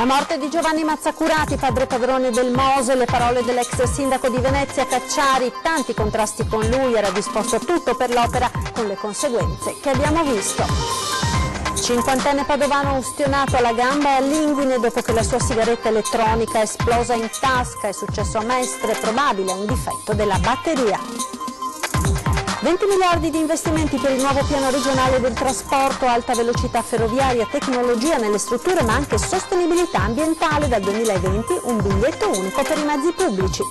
morte di Giovanni Mazzacurati, padre padrone del Mose, le parole dell'ex sindaco di Venezia Cacciari, tanti contrasti con lui, era disposto a tutto per l'opera con le conseguenze che abbiamo visto. Cinquantenne padovano ustionato alla gamba e all'inguine dopo che la sua sigaretta elettronica è esplosa in tasca, è successo a Mestre, probabile un difetto della batteria. 20 miliardi di investimenti per il nuovo piano regionale del trasporto, alta velocità ferroviaria, tecnologia nelle strutture ma anche sostenibilità ambientale dal 2020, un biglietto unico per i mezzi pubblici.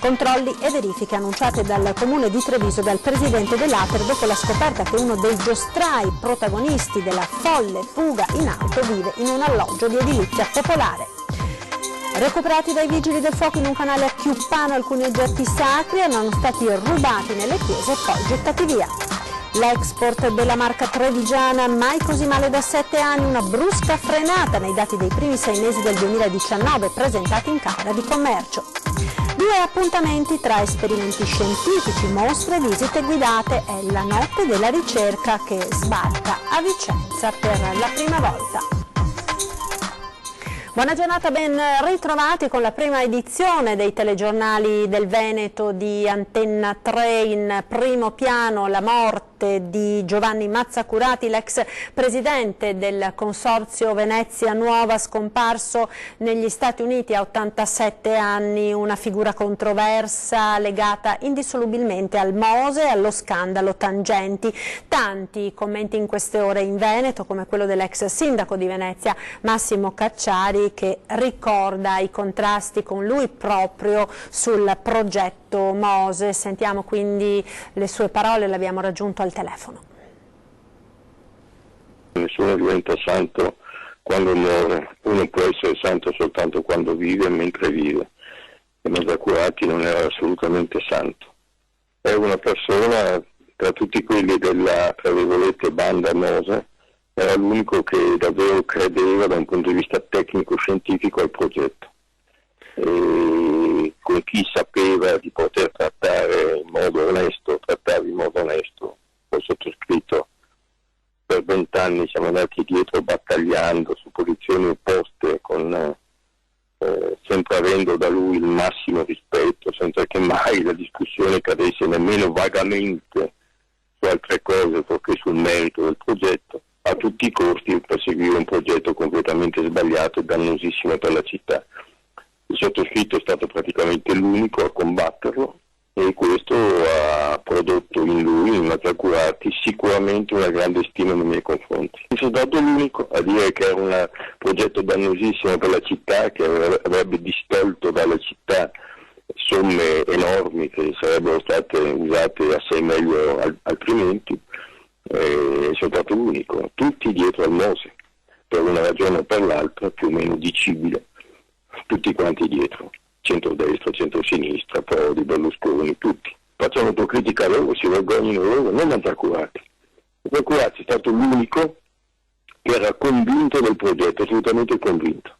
Controlli e verifiche annunciate dal Comune di Treviso dal Presidente dell'Ater dopo la scoperta che uno dei giostrai protagonisti della folle fuga in auto vive in un alloggio di edilizia popolare. Recuperati dai vigili del fuoco in un canale a Chiuppano alcuni oggetti sacri erano stati rubati nelle chiese e poi gettati via. L'export della marca trevigiana mai così male da 7 anni, una brusca frenata nei dati dei primi 6 mesi del 2019 presentati in Camera di Commercio. 2 appuntamenti tra esperimenti scientifici, mostre, visite guidate. È la notte della ricerca che sbarca a Vicenza per la prima volta. Buona giornata, ben ritrovati con la prima edizione dei telegiornali del Veneto di Antenna 3. In primo piano la morte di Giovanni Mazzacurati, l'ex presidente del Consorzio Venezia Nuova, scomparso negli Stati Uniti a 87 anni, una figura controversa legata indissolubilmente al Mose e allo scandalo Tangenti. Tanti commenti in queste ore in Veneto, come quello dell'ex sindaco di Venezia Massimo Cacciari, che ricorda i contrasti con lui proprio sul progetto Mose. Sentiamo quindi le sue parole, l'abbiamo raggiunto al telefono. Nessuno diventa santo quando muore, uno può essere santo soltanto quando vive e mentre vive. E Mazzacurati non era assolutamente santo. È una persona, tra tutti quelli della, tra virgolette, banda Mose, era l'unico che davvero credeva da un punto di vista tecnico-scientifico al progetto. E con chi sapeva di poter trattare in modo onesto, trattava in modo onesto. Ho sottoscritto per 20 anni, siamo andati dietro battagliando su posizioni opposte, sempre avendo da lui il massimo rispetto, senza che mai la discussione cadesse nemmeno vagamente su altre cose, perché sul merito del progetto. A tutti i costi perseguire un progetto completamente sbagliato e dannosissimo per la città. Il sottoscritto è stato praticamente l'unico a combatterlo e questo ha prodotto in lui, in Mazzacurati, sicuramente una grande stima nei miei confronti. Sono stato l'unico a dire che era un progetto dannosissimo per la città, che avrebbe distolto dalla città somme enormi che sarebbero state usate assai meglio altrimenti. Sono stato l'unico, tutti dietro al Mose, per una ragione o per l'altra, più o meno dicibile, tutti quanti dietro, centrodestra, centrosinistra, Prodi, Berlusconi, tutti. Facciano autocritica a loro, si vergognino loro, non Mazzacurati. Mazzacurati è stato l'unico che era convinto del progetto, assolutamente convinto,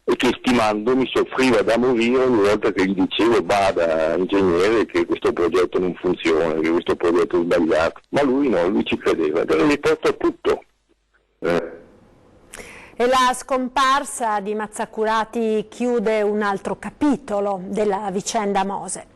e che stimandomi soffriva da morire ogni volta che gli dicevo bada ingegnere che questo progetto non funziona, che questo progetto è sbagliato, ma lui no, lui ci credeva ed era risposto a tutto. E la scomparsa di Mazzacurati chiude un altro capitolo della vicenda Mose.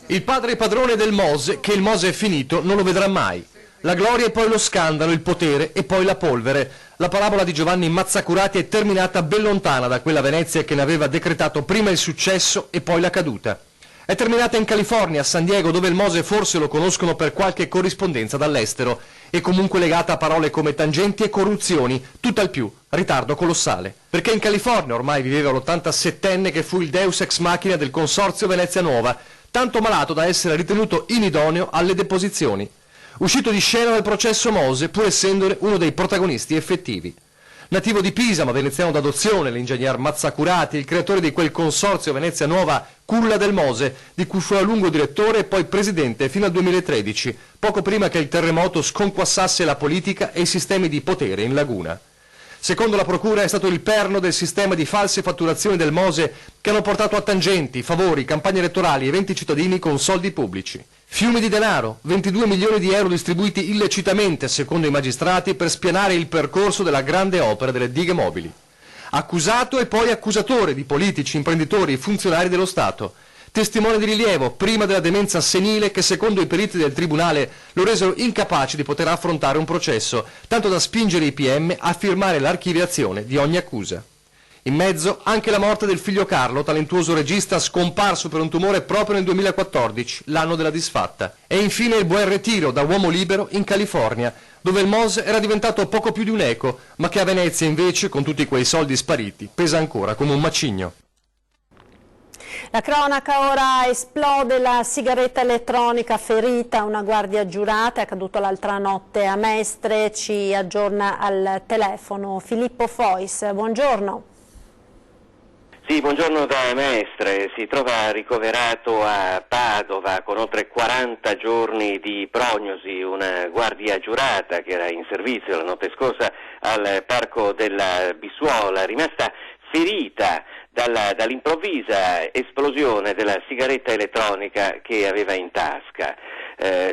Il padre padrone del Mose, che il Mose è finito, non lo vedrà mai. La gloria e poi lo scandalo, il potere e poi la polvere. La parabola di Giovanni Mazzacurati è terminata ben lontana da quella Venezia che ne aveva decretato prima il successo e poi la caduta. È terminata in California, a San Diego, dove il Mose forse lo conoscono per qualche corrispondenza dall'estero, e comunque legata a parole come tangenti e corruzioni, tutt'al più, ritardo colossale. Perché in California ormai viveva l'87enne che fu il deus ex machina del Consorzio Venezia Nuova, tanto malato da essere ritenuto inidoneo alle deposizioni. Uscito di scena dal processo Mose, pur essendone uno dei protagonisti effettivi. Nativo di Pisa, ma veneziano d'adozione, l'ingegner Mazzacurati, il creatore di quel Consorzio Venezia Nuova, culla del Mose, di cui fu a lungo direttore e poi presidente fino al 2013, poco prima che il terremoto sconquassasse la politica e i sistemi di potere in laguna. Secondo la procura è stato il perno del sistema di false fatturazioni del Mose che hanno portato a tangenti, favori, campagne elettorali e eventi cittadini con soldi pubblici. Fiumi di denaro, 22 milioni di euro distribuiti illecitamente, secondo i magistrati, per spianare il percorso della grande opera delle dighe mobili. accusato e poi accusatore di politici, imprenditori e funzionari dello Stato. Testimone di rilievo, prima della demenza senile che secondo i periti del tribunale lo resero incapace di poter affrontare un processo, tanto da spingere i PM a firmare l'archiviazione di ogni accusa. In mezzo anche la morte del figlio Carlo, talentuoso regista scomparso per un tumore proprio nel 2014, l'anno della disfatta. E infine il buon ritiro da uomo libero in California, dove il MOS era diventato poco più di un eco, ma che a Venezia invece, con tutti quei soldi spariti, pesa ancora come un macigno. La cronaca ora: esplode la sigaretta elettronica, ferita una guardia giurata, è accaduto l'altra notte a Mestre. Ci aggiorna al telefono Filippo Fois, buongiorno. Sì, buongiorno da Mestre. Si trova ricoverato a Padova con oltre 40 giorni di prognosi una guardia giurata che era in servizio la notte scorsa al Parco della Bissuola, rimasta ferita dall'improvvisa esplosione della sigaretta elettronica che aveva in tasca.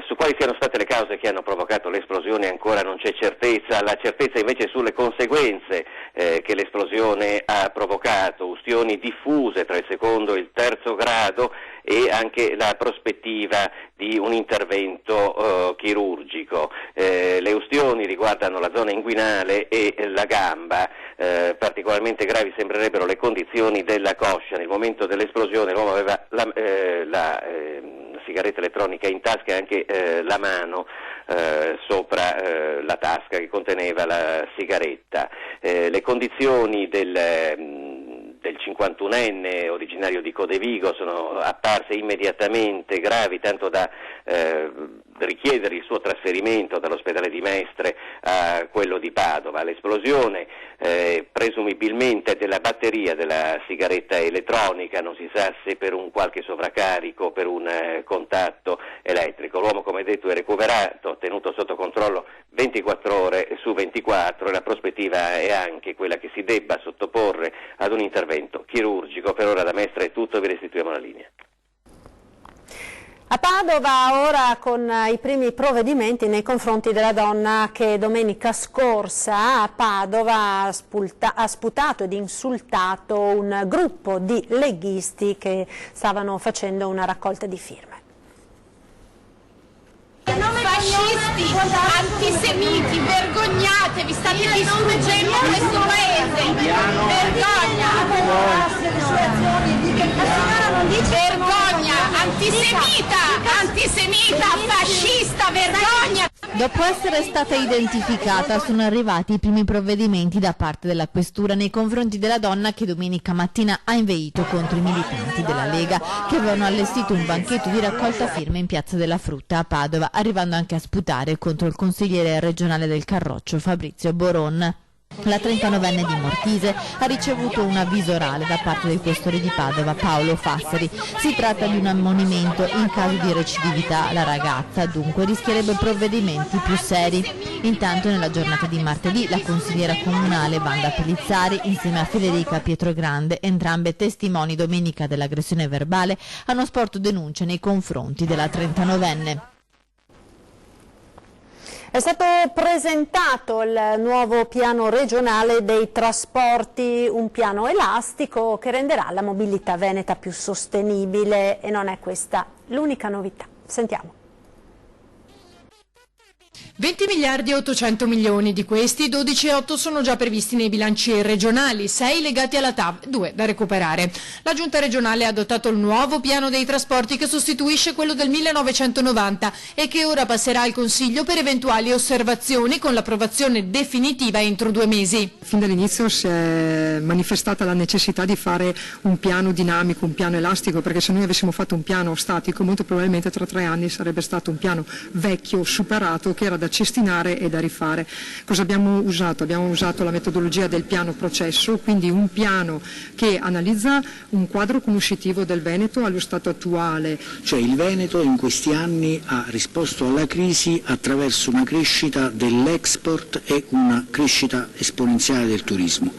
Su quali siano state le cause che hanno provocato l'esplosione ancora non c'è certezza, la certezza invece sulle conseguenze che l'esplosione ha provocato, ustioni diffuse tra il secondo e il terzo grado e anche la prospettiva di un intervento chirurgico. Le ustioni riguardano la zona inguinale e la gamba, particolarmente gravi sembrerebbero le condizioni della coscia. Nel momento dell'esplosione l'uomo aveva la sigaretta elettronica in tasca e anche la mano sopra la tasca che conteneva la sigaretta. Le condizioni del 51enne originario di Codevigo sono apparse immediatamente gravi, tanto da richiedere il suo trasferimento dall'ospedale di Mestre a quello di Padova. L'esplosione presumibilmente della batteria della sigaretta elettronica, non si sa se per un qualche sovraccarico o per un contatto elettrico. L'uomo, come detto, è recuperato, tenuto sotto controllo 24 ore su 24 e la prospettiva è anche quella che si debba sottoporre ad un intervento chirurgico. Per ora da Mestre è tutto, vi restituiamo la linea. A Padova ora con i primi provvedimenti nei confronti della donna che domenica scorsa a Padova ha sputato ed insultato un gruppo di leghisti che stavano facendo una raccolta di firme. Fascisti, antisemiti, vergognatevi, state distruggendo questo paese, vergogna, vergogna, antisemita, fascista, vergogna. Dopo essere stata identificata sono arrivati i primi provvedimenti da parte della questura nei confronti della donna che domenica mattina ha inveito contro i militanti della Lega che avevano allestito un banchetto di raccolta firme in Piazza della Frutta a Padova, arrivando anche a sputare contro il consigliere regionale del Carroccio Fabrizio Boron. La 39enne di Mortise ha ricevuto un avviso orale da parte del questore di Padova Paolo Fasseri. Si tratta di un ammonimento in caso di recidività. La ragazza dunque rischierebbe provvedimenti più seri. Intanto nella giornata di martedì la consigliera comunale Wanda Pellizzari insieme a Federica Pietrogrande, entrambe testimoni domenica dell'aggressione verbale, hanno sporto denuncia nei confronti della 39enne. È stato presentato il nuovo piano regionale dei trasporti, un piano elastico che renderà la mobilità veneta più sostenibile e non è questa l'unica novità. Sentiamo. 20 miliardi e 800 milioni di questi, 12,8 sono già previsti nei bilanci regionali, 6 legati alla TAV, 2 da recuperare. La Giunta regionale ha adottato il nuovo piano dei trasporti che sostituisce quello del 1990 e che ora passerà al Consiglio per eventuali osservazioni con l'approvazione definitiva entro 2 mesi. Fin dall'inizio si è manifestata la necessità di fare un piano dinamico, un piano elastico, perché se noi avessimo fatto un piano statico molto probabilmente tra 3 anni sarebbe stato un piano vecchio, superato, che era da cestinare e da rifare. Cosa abbiamo usato? Abbiamo usato la metodologia del piano processo, quindi un piano che analizza un quadro conoscitivo del Veneto allo stato attuale. Cioè il Veneto in questi anni ha risposto alla crisi attraverso una crescita dell'export e una crescita esponenziale del turismo.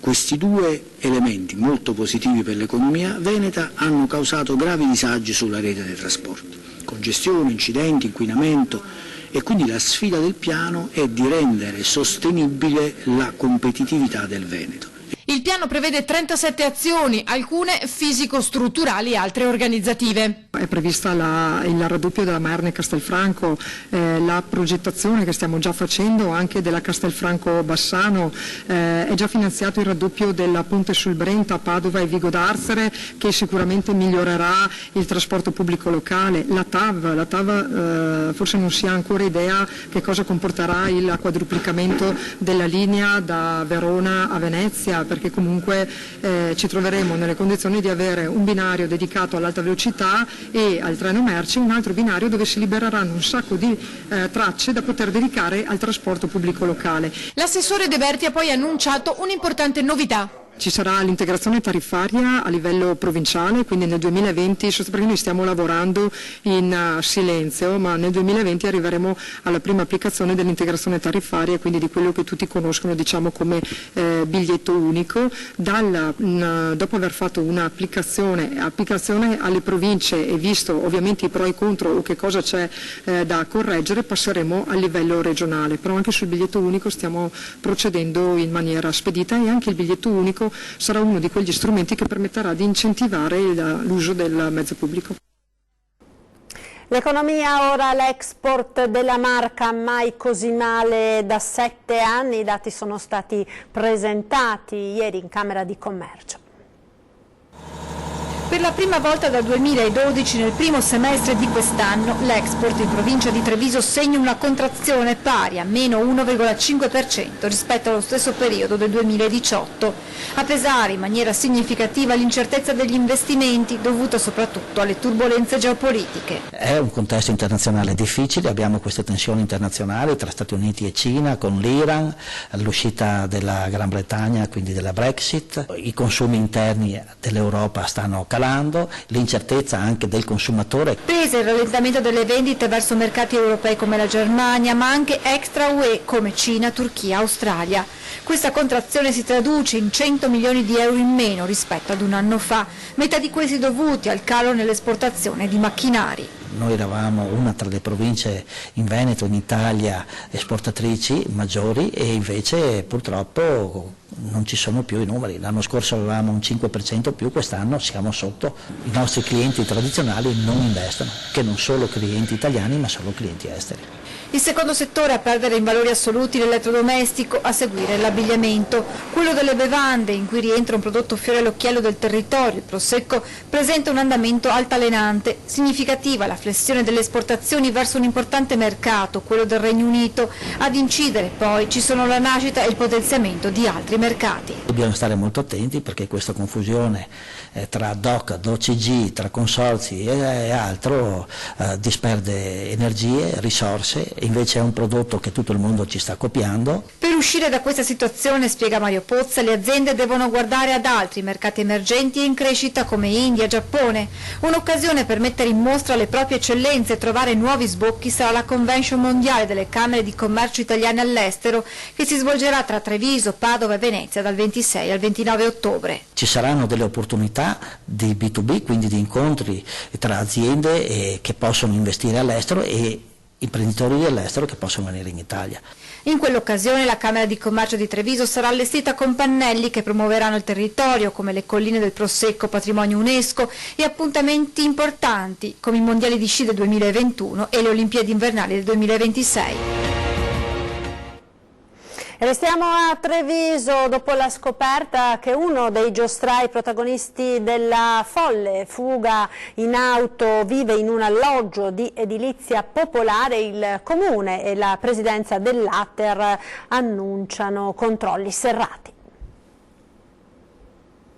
Questi due elementi molto positivi per l'economia veneta hanno causato gravi disagi sulla rete dei trasporti, congestione, incidenti, inquinamento. E quindi la sfida del piano è di rendere sostenibile la competitività del Veneto. Il piano prevede 37 azioni, alcune fisico-strutturali e altre organizzative. È prevista il raddoppio della Marne-Castelfranco, la progettazione che stiamo già facendo anche della Castelfranco-Bassano, è già finanziato il raddoppio della Ponte sul Brenta, Padova e Vigo d'Arzere, che sicuramente migliorerà il trasporto pubblico locale. La TAV forse non si ha ancora idea che cosa comporterà il quadruplicamento della linea da Verona a Venezia, perché comunque ci troveremo nelle condizioni di avere un binario dedicato all'alta velocità e al treno merci, un altro binario dove si libereranno un sacco di tracce da poter dedicare al trasporto pubblico locale. L'assessore De Berti ha poi annunciato un'importante novità. Ci sarà l'integrazione tariffaria a livello provinciale, quindi nel 2020, perché noi stiamo lavorando in silenzio, ma nel 2020 arriveremo alla prima applicazione dell'integrazione tariffaria, quindi di quello che tutti conoscono diciamo come biglietto unico. Dopo aver fatto un'applicazione alle province e visto ovviamente i pro e i contro o che cosa c'è da correggere, passeremo a livello regionale, però anche sul biglietto unico stiamo procedendo in maniera spedita e anche il biglietto unico sarà uno di quegli strumenti che permetterà di incentivare l'uso del mezzo pubblico. L'economia ora, l'export della Marca mai così male da 7 anni, i dati sono stati presentati ieri in Camera di Commercio. Per la prima volta dal 2012 nel primo semestre di quest'anno l'export in provincia di Treviso segna una contrazione pari a meno 1,5% rispetto allo stesso periodo del 2018. A pesare in maniera significativa l'incertezza degli investimenti dovuta soprattutto alle turbolenze geopolitiche. È un contesto internazionale difficile, abbiamo queste tensioni internazionali tra Stati Uniti e Cina con l'Iran, l'uscita della Gran Bretagna, quindi della Brexit, i consumi interni dell'Europa stanno calando, l'incertezza anche del consumatore. Pesa il rallentamento delle vendite verso mercati europei come la Germania, ma anche extra UE come Cina, Turchia, Australia. Questa contrazione si traduce in 100 milioni di euro in meno rispetto ad un anno fa, metà di questi dovuti al calo nell'esportazione di macchinari. Noi eravamo una tra le province in Veneto, in Italia, esportatrici maggiori e invece purtroppo non ci sono più i numeri. L'anno scorso avevamo un 5% più, quest'anno siamo sotto. I nostri clienti tradizionali non investono, che non solo clienti italiani ma solo clienti esteri. Il secondo settore a perdere in valori assoluti l'elettrodomestico, a seguire l'abbigliamento. Quello delle bevande, in cui rientra un prodotto fiore all'occhiello del territorio, il Prosecco, presenta un andamento altalenante. Significativa la flessione delle esportazioni verso un importante mercato, quello del Regno Unito. Ad incidere poi ci sono la nascita e il potenziamento di altri mercati. Dobbiamo stare molto attenti perché questa confusione tra DOC, DOCG, tra consorzi e altro disperde energie, risorse. Invece è un prodotto che tutto il mondo ci sta copiando. Per uscire da questa situazione, spiega Mario Pozza, le aziende devono guardare ad altri mercati emergenti e in crescita come India, Giappone. Un'occasione per mettere in mostra le proprie eccellenze e trovare nuovi sbocchi sarà la Convention mondiale delle Camere di Commercio italiane all'estero, che si svolgerà tra Treviso, Padova e Venezia dal 26 al 29 ottobre. Ci saranno delle opportunità di B2B, quindi di incontri tra aziende che possono investire all'estero e imprenditori dell'estero che possono venire in Italia. In quell'occasione la Camera di Commercio di Treviso sarà allestita con pannelli che promuoveranno il territorio, come le colline del Prosecco, patrimonio UNESCO, e appuntamenti importanti come i mondiali di sci del 2021 e le Olimpiadi invernali del 2026. Restiamo a Treviso dopo la scoperta che uno dei giostrai protagonisti della folle fuga in auto vive in un alloggio di edilizia popolare. Il Comune e la Presidenza dell'Atter annunciano controlli serrati.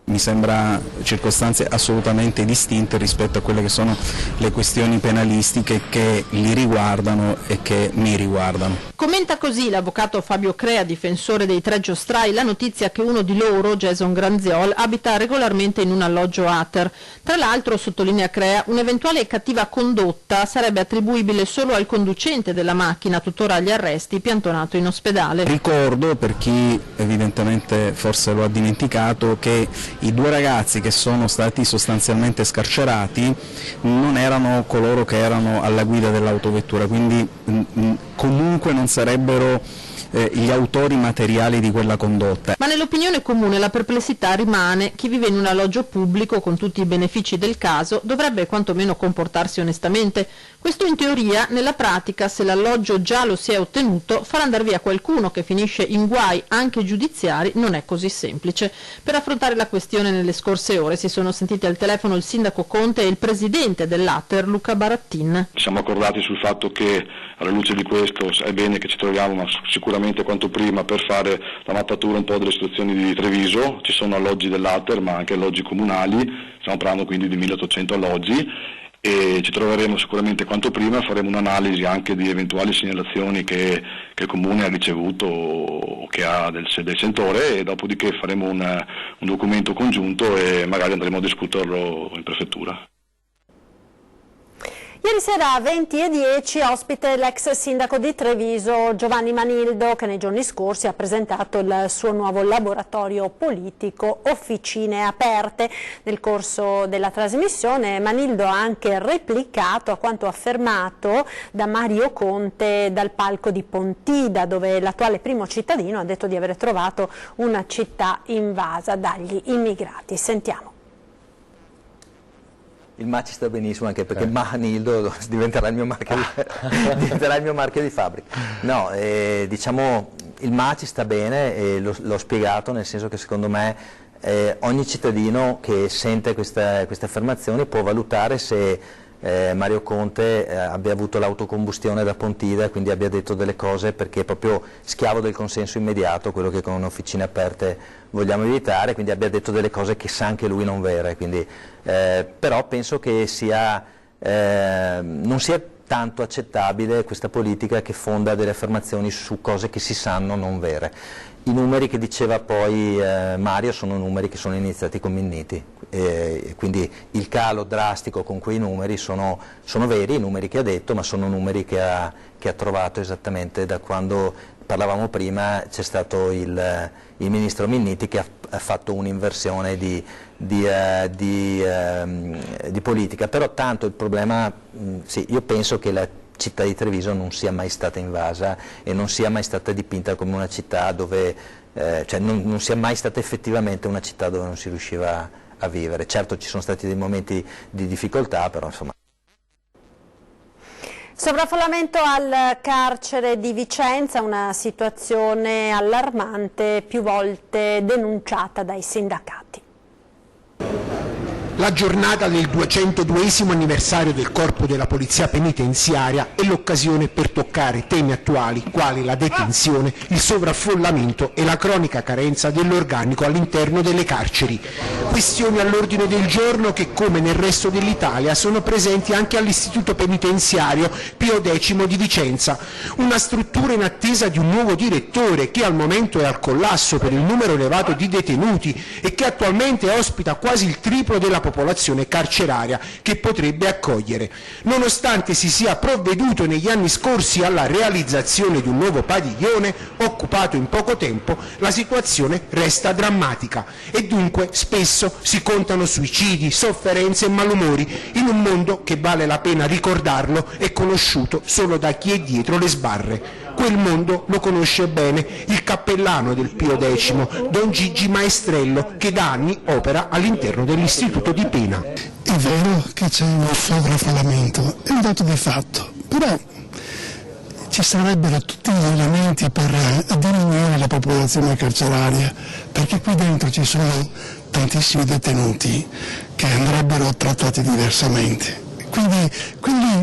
Mi sembra circostanze assolutamente distinte rispetto a quelle che sono le questioni penalistiche che li riguardano e che mi riguardano. Commenta così l'avvocato Fabio Crea, difensore dei 3 giostrai, la notizia che uno di loro, Jason Granziol, abita regolarmente in un alloggio Ater. Tra l'altro, sottolinea Crea, un'eventuale cattiva condotta sarebbe attribuibile solo al conducente della macchina, tuttora agli arresti, piantonato in ospedale. Ricordo, per chi evidentemente forse lo ha dimenticato, che i 2 ragazzi che sono stati sostanzialmente scarcerati non erano coloro che erano alla guida dell'autovettura, quindi comunque non sarebbero gli autori materiali di quella condotta. Ma nell'opinione comune la perplessità rimane: chi vive in un alloggio pubblico con tutti i benefici del caso dovrebbe quantomeno comportarsi onestamente. Questo in teoria, nella pratica, se l'alloggio già lo si è ottenuto, far andare via qualcuno che finisce in guai anche giudiziari non è così semplice. Per affrontare la questione nelle scorse ore si sono sentiti al telefono il sindaco Conte e il presidente dell'Ater Luca Barattin. Siamo accordati sul fatto che alla luce di questo è bene che ci troviamo, ma sicuramente quanto prima, per fare la mappatura un po' delle situazioni di Treviso. Ci sono alloggi dell'Ater ma anche alloggi comunali, stiamo parlando quindi di 1800 alloggi, e ci troveremo sicuramente quanto prima, faremo un'analisi anche di eventuali segnalazioni che il Comune ha ricevuto o che ha del sentore, e dopodiché faremo un documento congiunto e magari andremo a discuterlo in prefettura. Ieri sera 20:10 ospite l'ex sindaco di Treviso Giovanni Manildo, che nei giorni scorsi ha presentato il suo nuovo laboratorio politico Officine Aperte. Nel corso della trasmissione Manildo ha anche replicato a quanto affermato da Mario Conte dal palco di Pontida, dove l'attuale primo cittadino ha detto di aver trovato una città invasa dagli immigrati. Sentiamo. Il Ma ci sta benissimo, anche perché Manildo diventerà il mio marchio di fabbrica. No, diciamo il Ma ci sta bene, e l'ho spiegato, nel senso che secondo me ogni cittadino che sente queste affermazioni può valutare se Mario Conte abbia avuto l'autocombustione da Pontida, quindi abbia detto delle cose perché è proprio schiavo del consenso immediato, quello che con Officine Aperte vogliamo evitare, quindi abbia detto delle cose che sa anche lui non vere, quindi, però penso che non sia tanto accettabile questa politica che fonda delle affermazioni su cose che si sanno non vere. I numeri che diceva poi Mario sono numeri che sono iniziati con Minniti, quindi il calo drastico con quei numeri sono veri, i numeri che ha detto, ma sono numeri che ha trovato esattamente da quando parlavamo prima. C'è stato il ministro Minniti che ha fatto un'inversione di politica, però tanto il problema, sì, io penso che la città di Treviso non sia mai stata invasa e non sia mai stata dipinta come una città dove, cioè non sia mai stata effettivamente una città dove non si riusciva a vivere. Certo ci sono stati dei momenti di difficoltà, però insomma. Sovraffollamento al carcere di Vicenza, una situazione allarmante più volte denunciata dai sindacati. La giornata del 202esimo anniversario del Corpo della Polizia Penitenziaria è l'occasione per toccare temi attuali quali la detenzione, il sovraffollamento e la cronica carenza dell'organico all'interno delle carceri. Questioni all'ordine del giorno che, come nel resto dell'Italia, sono presenti anche all'Istituto Penitenziario Pio X di Vicenza, una struttura in attesa di un nuovo direttore che al momento è al collasso per il numero elevato di detenuti e che attualmente ospita quasi il triplo della popolazione carceraria che potrebbe accogliere. Nonostante si sia provveduto negli anni scorsi alla realizzazione di un nuovo padiglione occupato in poco tempo, la situazione resta drammatica e dunque spesso si contano suicidi, sofferenze e malumori in un mondo che, vale la pena ricordarlo, è conosciuto solo da chi è dietro le sbarre. Quel mondo lo conosce bene il cappellano del Pio X, Don Gigi Maestrello, che da anni opera all'interno dell'istituto di pena. È vero che c'è uno sovraffollamento, è un dato di fatto, però ci sarebbero tutti gli elementi per diminuire la popolazione carceraria, perché qui dentro ci sono tantissimi detenuti che andrebbero trattati diversamente. Quindi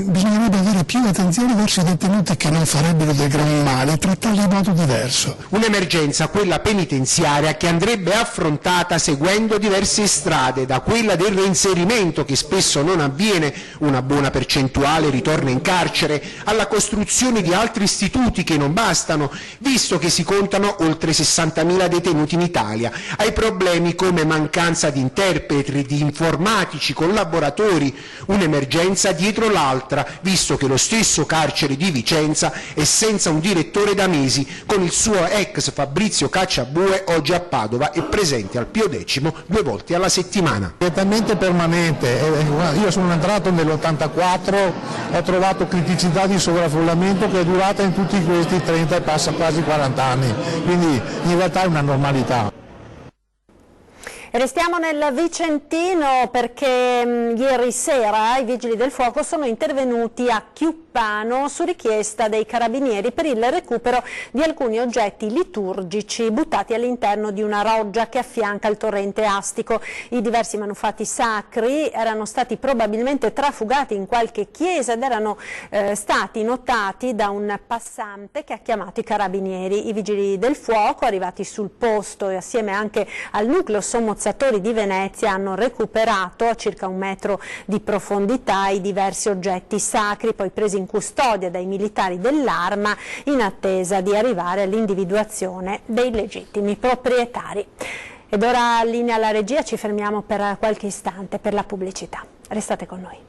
bisognerebbe avere più attenzione verso i detenuti che non farebbero del gran male e trattarli in modo diverso. Un'emergenza, quella penitenziaria, che andrebbe affrontata seguendo diverse strade, da quella del reinserimento, che spesso non avviene, una buona percentuale ritorna in carcere, alla costruzione di altri istituti che non bastano, visto che si contano oltre 60.000 detenuti in Italia, ai problemi come mancanza di interpreti, di informatici, collaboratori, un'emergenza negligenza dietro l'altra, visto che lo stesso carcere di Vicenza è senza un direttore da mesi, con il suo ex Fabrizio Cacciabue oggi a Padova e presente al Pio X 2 volte alla settimana. Direttamente permanente, io sono entrato nell'84, ho trovato criticità di sovraffollamento che è durata in tutti questi 30 e passa quasi 40 anni, quindi in realtà è una normalità. Restiamo nel Vicentino perché ieri sera i Vigili del Fuoco sono intervenuti a Chiuppano su richiesta dei Carabinieri per il recupero di alcuni oggetti liturgici buttati all'interno di una roggia che affianca il torrente Astico. I diversi manufatti sacri erano stati probabilmente trafugati in qualche chiesa ed erano stati notati da un passante che ha chiamato i Carabinieri. I Vigili del Fuoco, arrivati sul posto e assieme anche al nucleo sommozzatori di Venezia, hanno recuperato a circa 1 metro di profondità i diversi oggetti sacri, poi presi in custodia dai militari dell'Arma in attesa di arrivare all'individuazione dei legittimi proprietari. Ed ora in linea alla regia, ci fermiamo per qualche istante per la pubblicità. Restate con noi.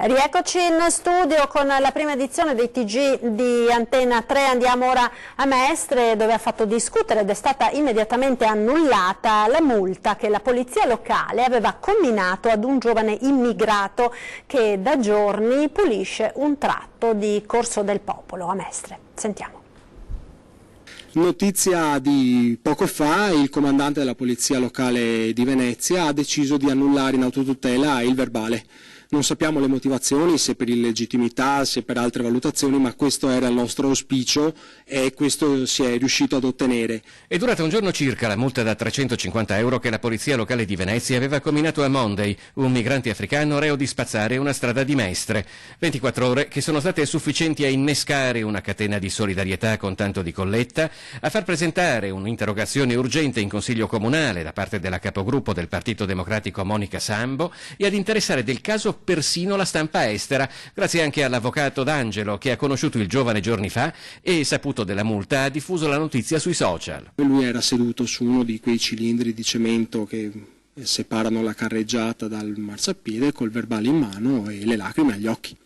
Rieccoci in studio con la prima edizione dei TG di Antena 3. Andiamo ora a Mestre, dove ha fatto discutere ed è stata immediatamente annullata la multa che la polizia locale aveva comminato ad un giovane immigrato che da giorni pulisce un tratto di Corso del Popolo a Mestre. Sentiamo. Notizia di poco fa, il comandante della polizia locale di Venezia ha deciso di annullare in autotutela il verbale. Non sappiamo le motivazioni, se per illegittimità, se per altre valutazioni, ma questo era il nostro auspicio e questo si è riuscito ad ottenere. È durata un giorno circa la multa da 350 euro che la polizia locale di Venezia aveva comminato a Monday, un migrante africano reo di spazzare una strada di Mestre. 24 ore che sono state sufficienti a innescare una catena di solidarietà con tanto di colletta, a far presentare un'interrogazione urgente in Consiglio Comunale da parte della capogruppo del Partito Democratico Monica Sambo e ad interessare del caso persino la stampa estera, grazie anche all'avvocato D'Angelo che ha conosciuto il giovane giorni fa e, saputo della multa, ha diffuso la notizia sui social. Lui era seduto su uno di quei cilindri di cemento che separano la carreggiata dal marciapiede col verbale in mano e le lacrime agli occhi.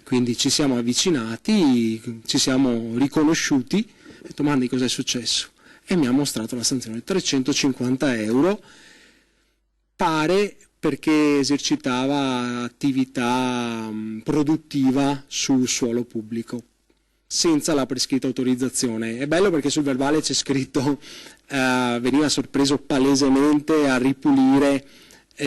Quindi ci siamo avvicinati, ci siamo riconosciuti, ho detto: Mandi, cos'è successo? E mi ha mostrato la sanzione, 350 euro, pare perché esercitava attività produttiva sul suolo pubblico, senza la prescritta autorizzazione. È bello perché sul verbale c'è scritto veniva sorpreso palesemente a ripulire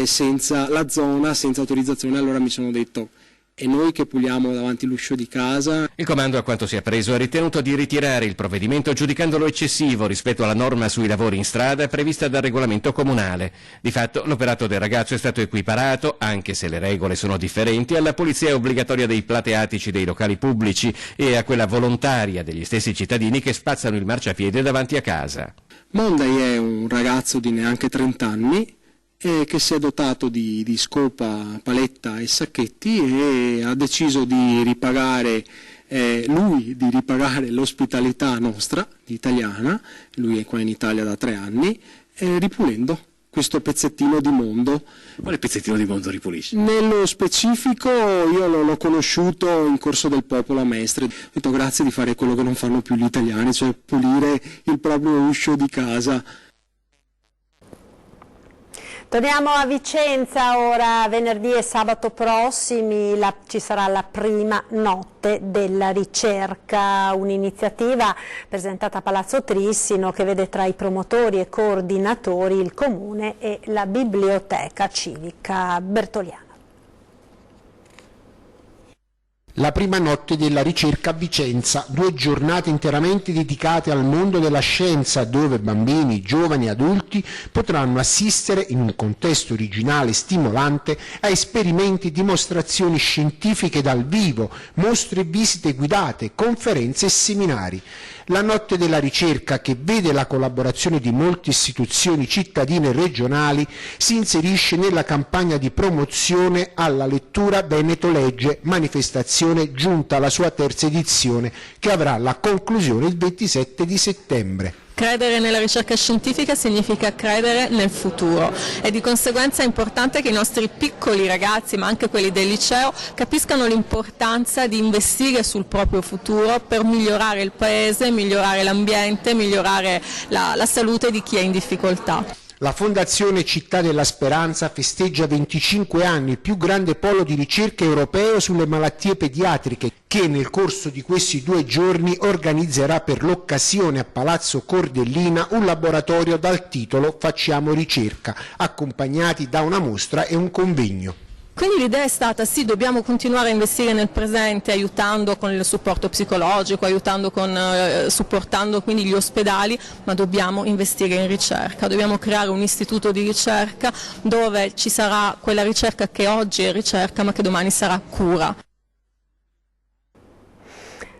senza la zona, senza autorizzazione. Allora mi sono detto: e noi che puliamo davanti l'uscio di casa? Il comando, a quanto si è appreso, ha ritenuto di ritirare il provvedimento giudicandolo eccessivo rispetto alla norma sui lavori in strada prevista dal regolamento comunale. Di fatto l'operato del ragazzo è stato equiparato, anche se le regole sono differenti, alla polizia obbligatoria dei plateatici dei locali pubblici e a quella volontaria degli stessi cittadini che spazzano il marciapiede davanti a casa. Monday è un ragazzo di neanche 30 anni, che si è dotato di scopa, paletta e sacchetti e ha deciso di ripagare l'ospitalità nostra, italiana. Lui è qua in Italia da 3 anni, ripulendo questo pezzettino di mondo. Quale pezzettino di mondo ripulisce? Nello specifico io l'ho conosciuto in Corso del Popolo a Mestre. Ho detto: grazie di fare quello che non fanno più gli italiani, cioè pulire il proprio uscio di casa. Torniamo a Vicenza ora. Venerdì e sabato prossimi ci sarà la prima notte della ricerca, un'iniziativa presentata a Palazzo Trissino che vede tra i promotori e coordinatori il Comune e la Biblioteca Civica Bertoliana. La prima notte della ricerca a Vicenza, 2 giornate interamente dedicate al mondo della scienza, dove bambini, giovani e adulti potranno assistere in un contesto originale e stimolante a esperimenti e dimostrazioni scientifiche dal vivo, mostre e visite guidate, conferenze e seminari. La notte della ricerca, che vede la collaborazione di molte istituzioni cittadine e regionali, si inserisce nella campagna di promozione alla lettura Veneto Legge, manifestazione giunta alla sua terza edizione, che avrà la conclusione il 27 di settembre. Credere nella ricerca scientifica significa credere nel futuro e di conseguenza è importante che i nostri piccoli ragazzi, ma anche quelli del liceo, capiscano l'importanza di investire sul proprio futuro per migliorare il paese, migliorare l'ambiente, migliorare la salute di chi è in difficoltà. La Fondazione Città della Speranza festeggia 25 anni, il più grande polo di ricerca europeo sulle malattie pediatriche, che nel corso di questi 2 giorni organizzerà per l'occasione a Palazzo Cordellina un laboratorio dal titolo Facciamo ricerca, accompagnati da una mostra e un convegno. Quindi l'idea è stata, sì, dobbiamo continuare a investire nel presente aiutando con il supporto psicologico, supportando quindi gli ospedali, ma dobbiamo investire in ricerca, dobbiamo creare un istituto di ricerca dove ci sarà quella ricerca che oggi è ricerca ma che domani sarà cura.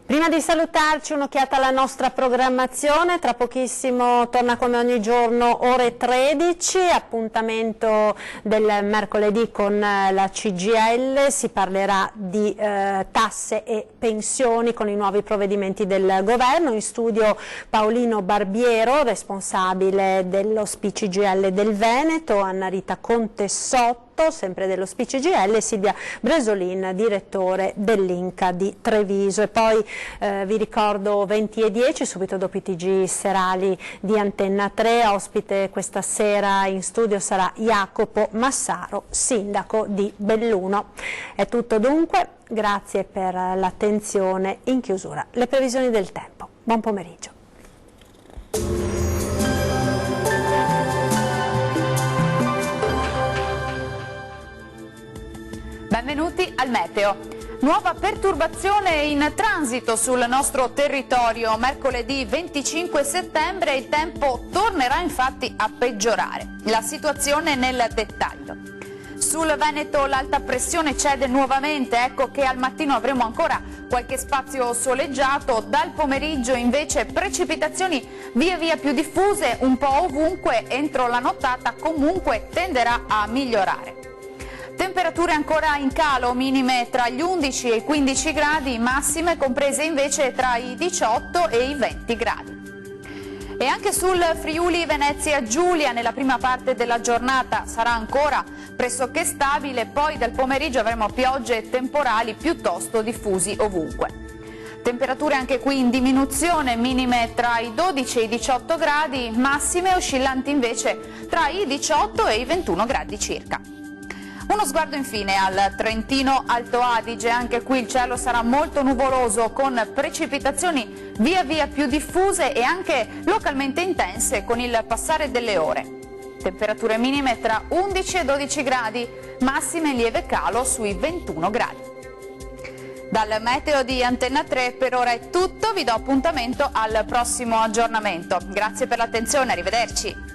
Prima di salutarci, un'occhiata alla nostra programmazione. Tra pochissimo torna come ogni giorno ore 13, appuntamento del mercoledì con la CGIL, si parlerà di tasse e pensioni con i nuovi provvedimenti del governo. In studio Paolino Barbiero, responsabile dello CGIL del Veneto, Anna Rita Contessotto, sempre dello CGIL, e Silvia Bresolin, direttore dell'Inca di Treviso. E poi vi ricordo 20:10, subito dopo i TG serali di Antenna 3, ospite questa sera in studio sarà Jacopo Massaro, sindaco di Belluno. È tutto dunque, grazie per l'attenzione. In chiusura le previsioni del tempo. Buon pomeriggio. Benvenuti al meteo. Nuova perturbazione in transito sul nostro territorio. Mercoledì 25 settembre il tempo tornerà infatti a peggiorare. La situazione nel dettaglio. Sul Veneto l'alta pressione cede nuovamente, ecco che al mattino avremo ancora qualche spazio soleggiato, dal pomeriggio invece precipitazioni via via più diffuse, un po' ovunque. Entro la nottata comunque tenderà a migliorare. Temperature ancora in calo, minime tra gli 11 e i 15 gradi, massime comprese invece tra i 18 e i 20 gradi. E anche sul Friuli Venezia Giulia nella prima parte della giornata sarà ancora pressoché stabile, poi dal pomeriggio avremo piogge e temporali piuttosto diffusi ovunque. Temperature anche qui in diminuzione, minime tra i 12 e i 18 gradi, massime oscillanti invece tra i 18 e i 21 gradi circa. Uno sguardo infine al Trentino Alto Adige, anche qui il cielo sarà molto nuvoloso con precipitazioni via via più diffuse e anche localmente intense con il passare delle ore. Temperature minime tra 11 e 12 gradi, massime in lieve calo sui 21 gradi. Dal meteo di Antenna 3 per ora è tutto, vi do appuntamento al prossimo aggiornamento. Grazie per l'attenzione, arrivederci.